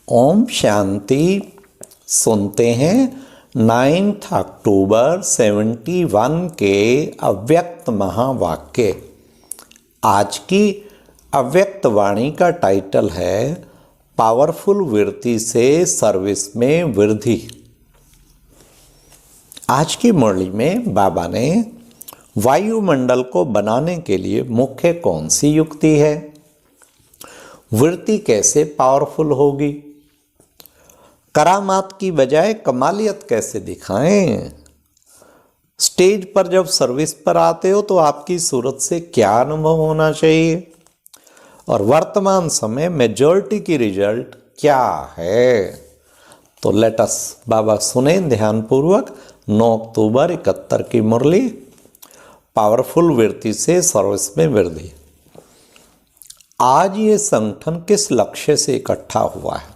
ओम शांति। सुनते हैं 9 अक्टूबर 71 के अव्यक्त महावाक्य। आज की अव्यक्त वाणी का टाइटल है पावरफुल वृत्ति से सर्विस में वृद्धि। आज की मुरली में बाबा ने वायुमंडल को बनाने के लिए मुख्य कौन सी युक्ति है, वृत्ति कैसे पावरफुल होगी, करामात की बजाय कमालियत कैसे दिखाएं, स्टेज पर जब सर्विस पर आते हो तो आपकी सूरत से क्या अनुभव होना चाहिए, और वर्तमान समय मेजॉरिटी की रिजल्ट क्या है। तो लेट अस बाबा सुने ध्यानपूर्वक 9 अक्टूबर 71 की मुरली, पावरफुल वृत्ति से सर्विस में वृद्धि। आज ये संगठन किस लक्ष्य से इकट्ठा हुआ है?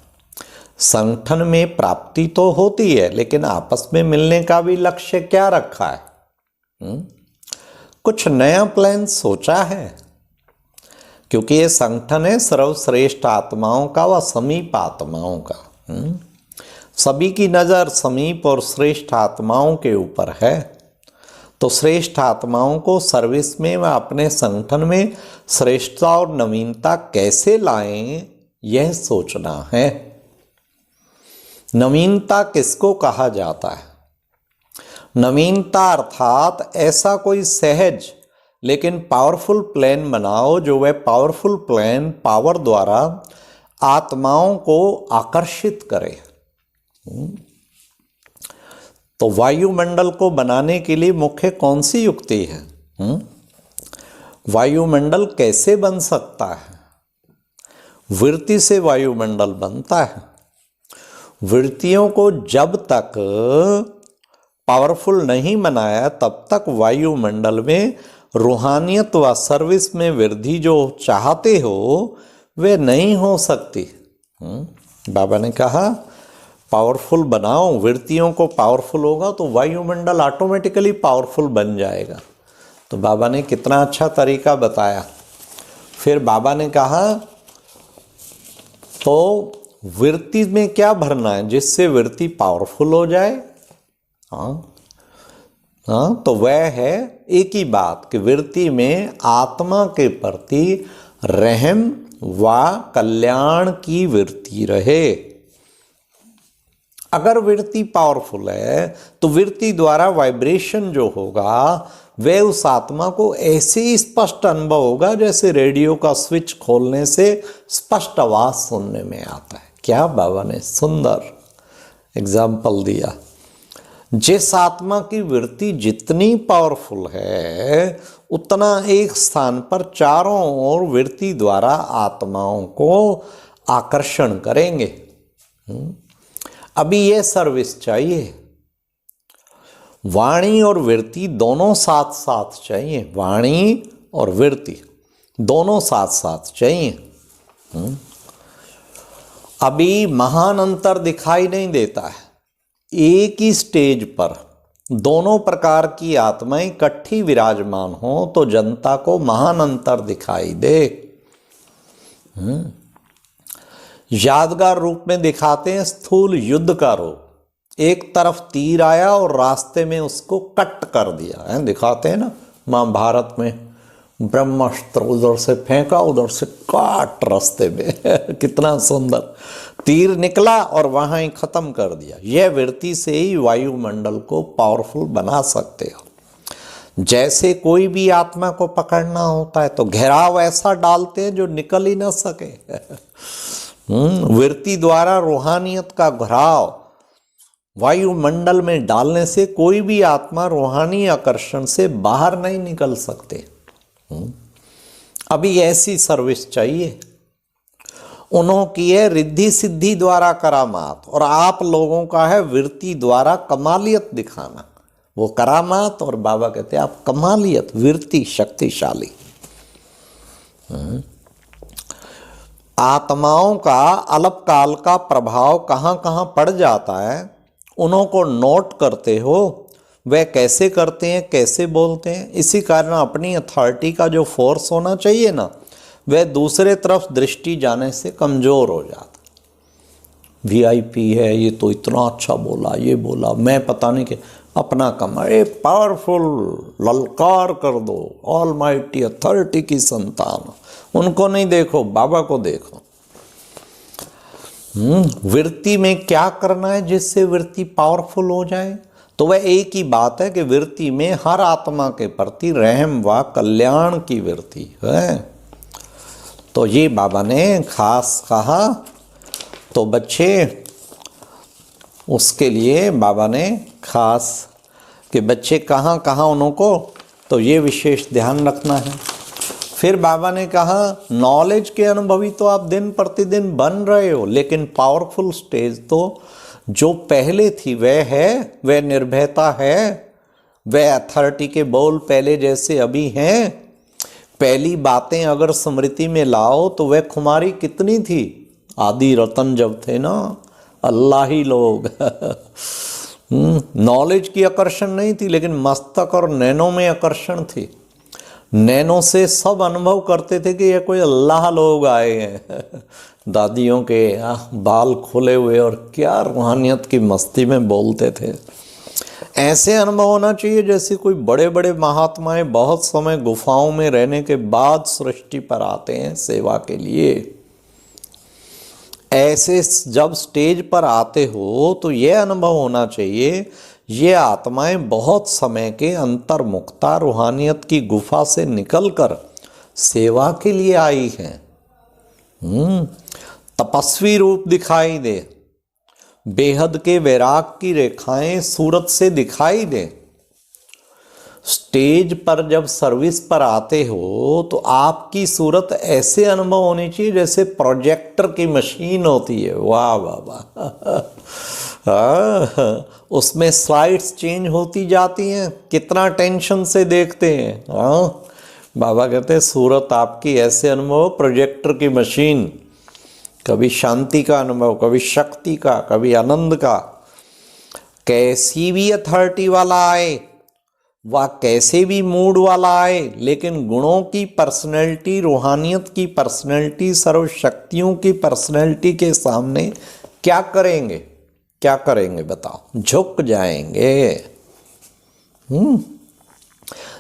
संगठन में प्राप्ति तो होती है, लेकिन आपस में मिलने का भी लक्ष्य क्या रखा है? कुछ नया प्लान सोचा है? क्योंकि ये संगठन है सर्वश्रेष्ठ आत्माओं का व समीप आत्माओं का। सभी की नज़र समीप और श्रेष्ठ आत्माओं के ऊपर है। तो श्रेष्ठ आत्माओं को सर्विस में व अपने संगठन में श्रेष्ठता और नवीनता कैसे लाएं, यह सोचना है। नवीनता किसको कहा जाता है? नवीनता अर्थात ऐसा कोई सहज लेकिन पावरफुल प्लान बनाओ जो वह पावरफुल प्लान पावर द्वारा आत्माओं को आकर्षित करे। तो वायुमंडल को बनाने के लिए मुख्य कौन सी युक्ति है? वायुमंडल कैसे बन सकता है? वृत्ति से वायुमंडल बनता है। वृत्तियों को जब तक पावरफुल नहीं बनाया तब तक वायुमंडल में रूहानियत व सर्विस में वृद्धि जो चाहते हो वे नहीं हो सकती। बाबा ने कहा पावरफुल बनाओ, वृत्तियों को पावरफुल होगा तो वायुमंडल ऑटोमेटिकली पावरफुल बन जाएगा। तो बाबा ने कितना अच्छा तरीका बताया। फिर बाबा ने कहा तो वृत्ति में क्या भरना है जिससे वृत्ति पावरफुल हो जाए? तो वह है एक ही बात कि वृत्ति में आत्मा के प्रति रहम व कल्याण की वृत्ति रहे। अगर वृत्ति पावरफुल है तो वृत्ति द्वारा वाइब्रेशन जो होगा वह उस आत्मा को ऐसे ही स्पष्ट अनुभव होगा जैसे रेडियो का स्विच खोलने से स्पष्ट आवाज सुनने में आता है। क्या बाबा ने सुंदर एग्जाम्पल दिया। जिस आत्मा की वृत्ति जितनी पावरफुल है उतना एक स्थान पर चारों ओर वृत्ति द्वारा आत्माओं को आकर्षण करेंगे। अभी यह सर्विस चाहिए। वाणी और वृत्ति दोनों साथ साथ चाहिए। वाणी और वृत्ति दोनों साथ साथ चाहिए। अभी महान अंतर दिखाई नहीं देता है। एक ही स्टेज पर दोनों प्रकार की आत्माएं इकट्ठी विराजमान हो तो जनता को महान अंतर दिखाई दे। यादगार रूप में दिखाते हैं स्थूल युद्ध का रूप। एक तरफ तीर आया और रास्ते में उसको कट कर दिया है, दिखाते हैं ना महाभारत में। ब्रह्मास्त्र उधर से फेंका, उधर से काट रास्ते में कितना सुंदर तीर निकला और वहां ही खत्म कर दिया। यह वृत्ति से ही वायुमंडल को पावरफुल बना सकते हो। जैसे कोई भी आत्मा को पकड़ना होता है तो घेराव ऐसा डालते हैं जो निकल ही ना सके। वृत्ति द्वारा रूहानियत का घेराव वायुमंडल में डालने से कोई भी आत्मा रूहानी आकर्षण से बाहर नहीं निकल सकते। अभी ऐसी सर्विस चाहिए। उन्हों की है रिद्धि सिद्धि द्वारा करामात, और आप लोगों का है वृत्ति द्वारा कमालियत दिखाना। वो करामात और बाबा कहते हैं आप कमालियत, वृत्ति शक्तिशाली। आत्माओं का अल्पकाल का प्रभाव कहाँ कहाँ पड़ जाता है उन्हों को नोट करते हो। वह कैसे करते हैं, कैसे बोलते हैं। इसी कारण अपनी अथॉरिटी का जो फोर्स होना चाहिए ना, वह दूसरे तरफ दृष्टि जाने से कमज़ोर हो जाता। वीआईपी है, ये तो इतना अच्छा बोला, ये बोला, मैं पता नहीं क्या, अपना कम, अरे पावरफुल, ललकार कर दो, ऑलमाइटी अथॉरिटी की संतान, उनको नहीं देखो, बाबा को देखो। वृत्ति में क्या करना है जिससे वृत्ति पावरफुल हो जाए? तो वह एक ही बात है कि वृत्ति में हर आत्मा के प्रति रहम व कल्याण की वृत्ति है। तो ये बाबा ने खास कहा। तो बच्चे, उसके लिए बाबा ने खास कि बच्चे कहाँ कहाँ उनको, तो ये विशेष ध्यान रखना है। फिर बाबा ने कहा नॉलेज के अनुभवी तो आप दिन प्रतिदिन बन रहे हो, लेकिन पावरफुल स्टेज तो जो पहले थी वह है, वह निर्भयता है, वह अथॉरिटी के बोल पहले जैसे अभी हैं। पहली बातें अगर स्मृति में लाओ तो वह खुमारी कितनी थी, आदि रतन जब थे ना, अल्लाह ही लोग नॉलेज की आकर्षण नहीं थी, लेकिन मस्तक और नैनो में आकर्षण थी। नैनो से सब अनुभव करते थे कि ये कोई अल्लाह लोग आए हैं दादियों के बाल खोले हुए और क्या रूहानियत की मस्ती में बोलते थे। ऐसे अनुभव होना चाहिए जैसे कोई बड़े बड़े महात्माएं बहुत समय गुफाओं में रहने के बाद सृष्टि पर आते हैं सेवा के लिए। ऐसे जब स्टेज पर आते हो तो यह अनुभव होना चाहिए ये आत्माएं बहुत समय के अंतर्मुखता रूहानियत की गुफा से निकलकर सेवा के लिए आई हैं। तपस्वी रूप दिखाई दे, बेहद के वैराग की रेखाएं सूरत से दिखाई दे। स्टेज पर जब सर्विस पर आते हो तो आपकी सूरत ऐसे अनुभव होनी चाहिए जैसे प्रोजेक्टर की मशीन होती है। वाह वाह वाह उसमें स्लाइड्स चेंज होती जाती हैं, कितना टेंशन से देखते हैं। बाबा कहते हैं सूरत आपकी ऐसे अनुभव प्रोजेक्टर की मशीन, कभी शांति का अनुभव, कभी शक्ति का, कभी आनंद का। कैसी भी अथॉरिटी वाला आए, वह कैसे भी मूड वाला आए, लेकिन गुणों की पर्सनैलिटी, रूहानियत की पर्सनैलिटी, सर्वशक्तियों की पर्सनैलिटी के सामने क्या करेंगे? क्या करेंगे बताओ? झुक जाएंगे।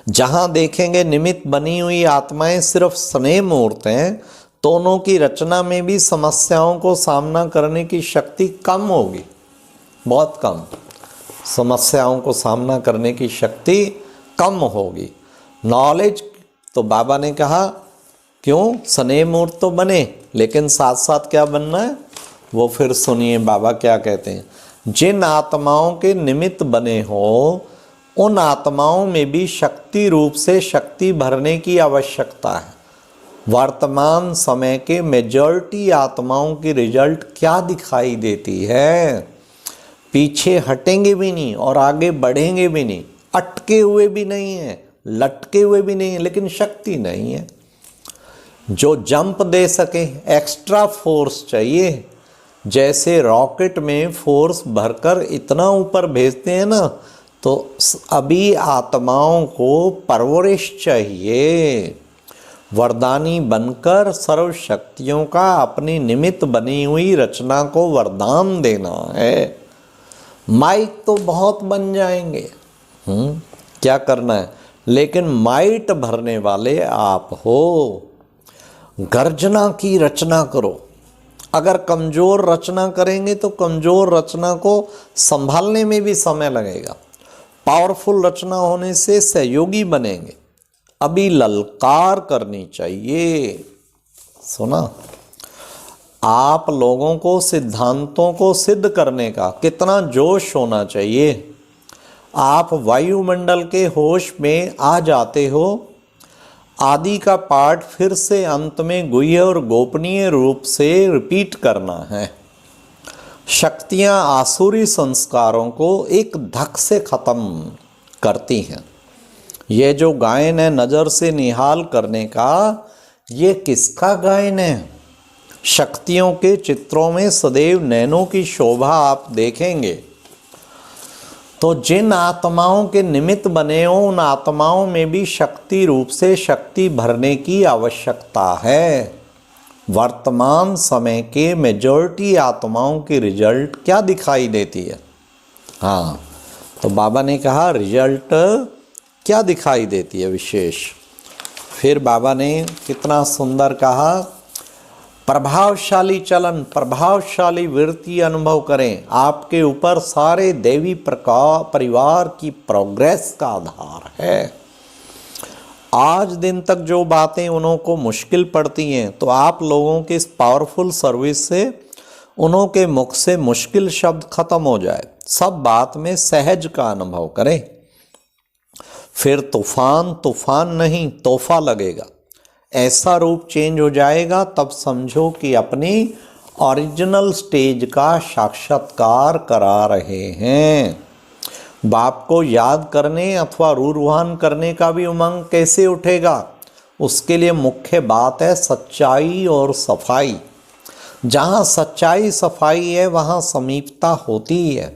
जहां देखेंगे निमित्त बनी हुई आत्माएं सिर्फ स्नेह मूर्त हैं, तो उनकी रचना में भी समस्याओं को सामना करने की शक्ति कम होगी, बहुत कम। समस्याओं को सामना करने की शक्ति कम होगी। नॉलेज तो बाबा ने कहा क्यों स्नेह मूर्त तो बने, लेकिन साथ साथ क्या बनना है वो फिर सुनिए बाबा क्या कहते हैं। जिन आत्माओं के निमित्त बने हो उन आत्माओं में भी शक्ति रूप से शक्ति भरने की आवश्यकता है। वर्तमान समय के मेजॉरिटी आत्माओं की रिजल्ट क्या दिखाई देती है? पीछे हटेंगे भी नहीं और आगे बढ़ेंगे भी नहीं, अटके हुए भी नहीं है, लटके हुए भी नहीं है, लेकिन शक्ति नहीं है जो जंप दे सके। एक्स्ट्रा फोर्स चाहिए, जैसे रॉकेट में फोर्स भरकर इतना ऊपर भेजते हैं ना, तो अभी आत्माओं को परवरिश चाहिए। वरदानी बनकर सर्वशक्तियों का अपनी निमित्त बनी हुई रचना को वरदान देना है। माइक तो बहुत बन जाएंगे, क्या करना है, लेकिन माइट भरने वाले आप हो। गर्जना की रचना करो। अगर कमज़ोर रचना करेंगे तो कमज़ोर रचना को संभालने में भी समय लगेगा। पावरफुल रचना होने से सहयोगी बनेंगे। अभी ललकार करनी चाहिए। सुना? आप लोगों को सिद्धांतों को सिद्ध करने का कितना जोश होना चाहिए। आप वायुमंडल के होश में आ जाते हो। आदि का पाठ फिर से अंत में गुह्य और गोपनीय रूप से रिपीट करना है। शक्तियाँ आसुरी संस्कारों को एक धक से ख़त्म करती हैं। ये जो गायन है नज़र से निहाल करने का, ये किसका गायन है? शक्तियों के चित्रों में सदैव नैनों की शोभा आप देखेंगे। तो जिन आत्माओं के निमित्त बने हो उन आत्माओं में भी शक्ति रूप से शक्ति भरने की आवश्यकता है। वर्तमान समय के मेजॉरिटी आत्माओं की रिजल्ट क्या दिखाई देती है? हाँ, तो बाबा ने कहा रिजल्ट क्या दिखाई देती है विशेष। फिर बाबा ने कितना सुंदर कहा, प्रभावशाली चलन, प्रभावशाली वृत्ति अनुभव करें। आपके ऊपर सारे दैवी परिवार की प्रोग्रेस का आधार है। आज दिन तक जो बातें उनको मुश्किल पड़ती हैं, तो आप लोगों के इस पावरफुल सर्विस से उन्हों के मुख से मुश्किल शब्द खत्म हो जाए। सब बात में सहज का अनुभव करें। फिर तूफान तूफान नहीं तोहफा लगेगा। ऐसा रूप चेंज हो जाएगा, तब समझो कि अपनी ओरिजिनल स्टेज का साक्षात्कार करा रहे हैं। बाप को याद करने अथवा रूहान करने का भी उमंग कैसे उठेगा? उसके लिए मुख्य बात है सच्चाई और सफाई। जहाँ सच्चाई सफाई है वहाँ समीपता होती है।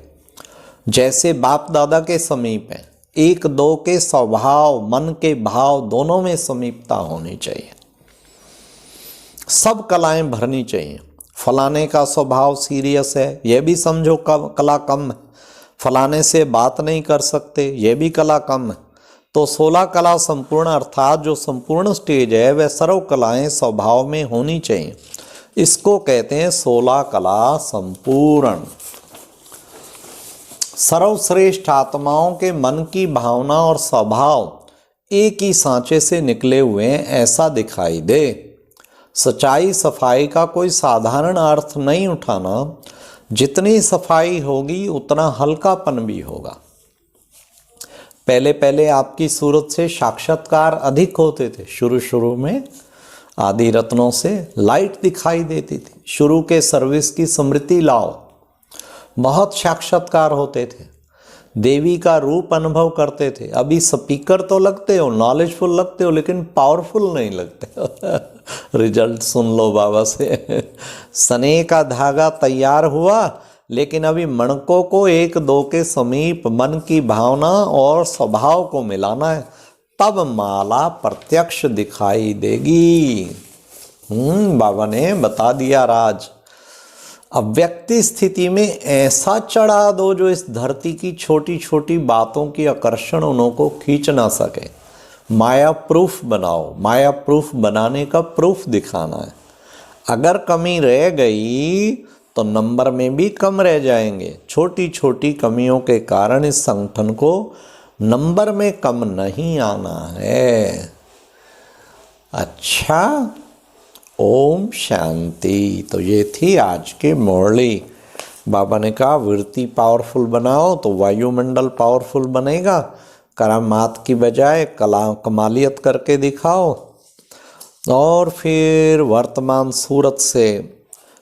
जैसे बाप दादा के समीप है, एक दो के स्वभाव, मन के भाव दोनों में समीपता होनी चाहिए। सब कलाएं भरनी चाहिए। फलाने का स्वभाव सीरियस है, यह भी समझो कला कम है। फलाने से बात नहीं कर सकते, यह भी कला कम है। तो 16 कला संपूर्ण, अर्थात जो संपूर्ण स्टेज है वह सर्व कलाएं स्वभाव में होनी चाहिए। इसको कहते हैं 16 कला संपूर्ण। सर्वश्रेष्ठ आत्माओं के मन की भावना और स्वभाव एक ही सांचे से निकले हुए हैं, ऐसा दिखाई दे। सच्चाई सफाई का कोई साधारण अर्थ नहीं उठाना। जितनी सफाई होगी उतना हल्कापन भी होगा। पहले पहले आपकी सूरत से साक्षात्कार अधिक होते थे। शुरू में आदि रत्नों से लाइट दिखाई देती थी। शुरू के सर्विस की स्मृति लाओ, बहुत साक्षात्कार होते थे। देवी का रूप अनुभव करते थे। अभी स्पीकर तो लगते हो, नॉलेजफुल लगते हो, लेकिन पावरफुल नहीं लगते। रिजल्ट सुन लो बाबा से। सने का धागा तैयार हुआ, लेकिन अभी मणकों को एक दो के समीप मन की भावना और स्वभाव को मिलाना है, तब माला प्रत्यक्ष दिखाई देगी। बाबा ने बता दिया राज। अब व्यक्ति स्थिति में ऐसा चढ़ा दो जो इस धरती की छोटी छोटी बातों की आकर्षण उनको खींच ना सके। माया प्रूफ बनाओ। माया प्रूफ बनाने का प्रूफ दिखाना है। अगर कमी रह गई तो नंबर में भी कम रह जाएंगे। छोटी छोटी कमियों के कारण इस संगठन को नंबर में कम नहीं आना है। अच्छा, ओम शांति। तो ये थी आज की मुरली। बाबा ने कहा वृत्ति पावरफुल बनाओ तो वायुमंडल पावरफुल बनेगा। करामात की बजाय कमालियत करके दिखाओ, और फिर वर्तमान सूरत से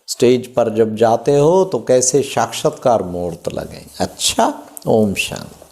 स्टेज पर जब जाते हो तो कैसे साक्षात्कार मुहूर्त लगे। अच्छा, ओम शांति।